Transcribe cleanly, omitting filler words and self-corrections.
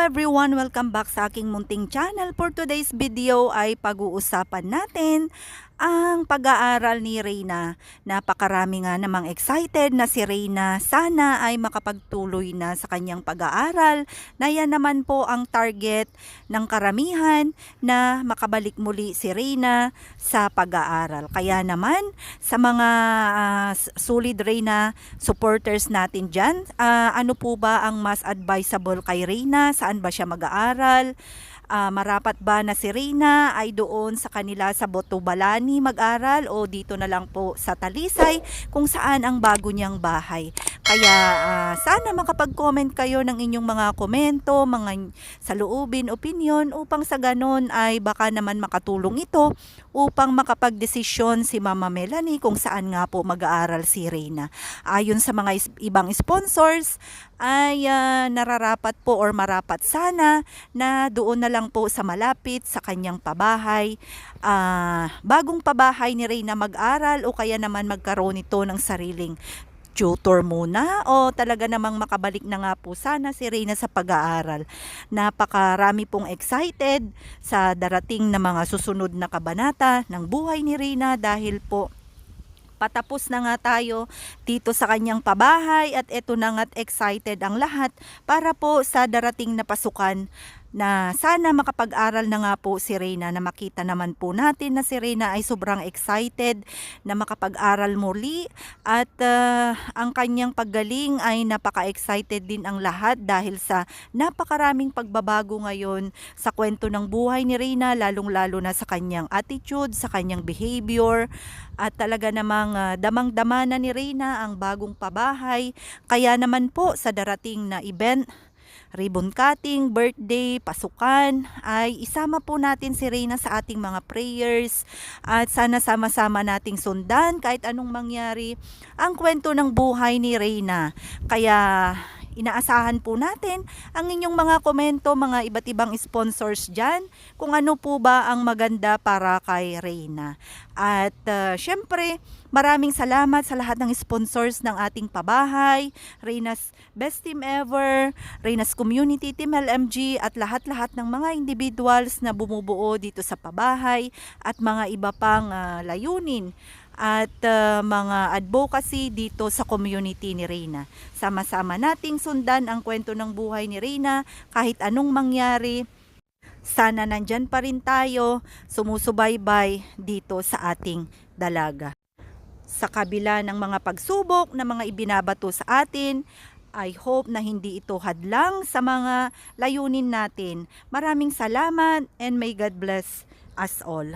everyone! Welcome back sa aking munting channel. For today's video ay pag-uusapan natin ang pag-aaral ni Reyna. Napakarami nga namang excited na si Reyna sana ay makapagtuloy na sa kanyang pag-aaral. Na yan naman po ang target ng karamihan na makabalik muli si Reyna sa pag-aaral. Kaya naman sa mga solid Reyna supporters natin dyan, ano po ba ang mas advisable kay Reyna? Saan ba siya mag-aaral? Marapat ba na si Reyna ay doon sa kanila sa Botobalani mag-aral o dito na lang po sa Talisay kung saan ang bago niyang bahay? Kaya sana makapag-comment kayo ng inyong mga komento, mga saloobin, opinion upang sa ganon ay baka naman makatulong ito upang makapag-desisyon si Mama Melanie kung saan nga po mag-aaral si Reyna. Ayon sa mga ibang sponsors ay nararapat po or marapat sana na doon na lang po sa malapit sa kanyang pabahay, bagong pabahay ni Reyna mag-aral o kaya naman magkaroon ito ng sariling tutor muna o talaga namang makabalik na nga po sana si Reyna sa pag-aaral. Napakarami pong excited sa darating na mga susunod na kabanata ng buhay ni Reyna dahil po patapos na nga tayo dito sa kanyang pabahay at eto na nga't excited ang lahat para po sa darating na pasukan na sana makapag-aral na nga po si Reyna, na makita naman po natin na si Reyna ay sobrang excited na makapag-aral muli at ang kanyang paggaling ay napaka-excited din ang lahat dahil sa napakaraming pagbabago ngayon sa kwento ng buhay ni Reyna, lalong-lalo na sa kanyang attitude, sa kanyang behavior at talaga namang damang-dama na ni Reyna ang bagong pabahay. Kaya naman po sa darating na event, ribbon cutting, birthday, pasukan, ay isama po natin si Reyna sa ating mga prayers at sana sama-sama nating sundan kahit anong mangyari ang kwento ng buhay ni Reyna. Kaya inaasahan po natin ang inyong mga komento, mga iba't ibang sponsors dyan, kung ano po ba ang maganda para kay Reyna. At syempre, maraming salamat sa lahat ng sponsors ng ating pabahay, Reyna's Best Team Ever, Reyna's Community, Team LMG at lahat-lahat ng mga individuals na bumubuo dito sa pabahay at mga iba pang layunin at mga advocacy dito sa community ni Reyna. Sama-sama nating sundan ang kwento ng buhay ni Reyna kahit anong mangyari. Sana nandyan pa rin tayo sumusubaybay dito sa ating dalaga. Sa kabila ng mga pagsubok na mga ibinabato sa atin, I hope na hindi ito hadlang sa mga layunin natin. Maraming salamat and may God bless us all.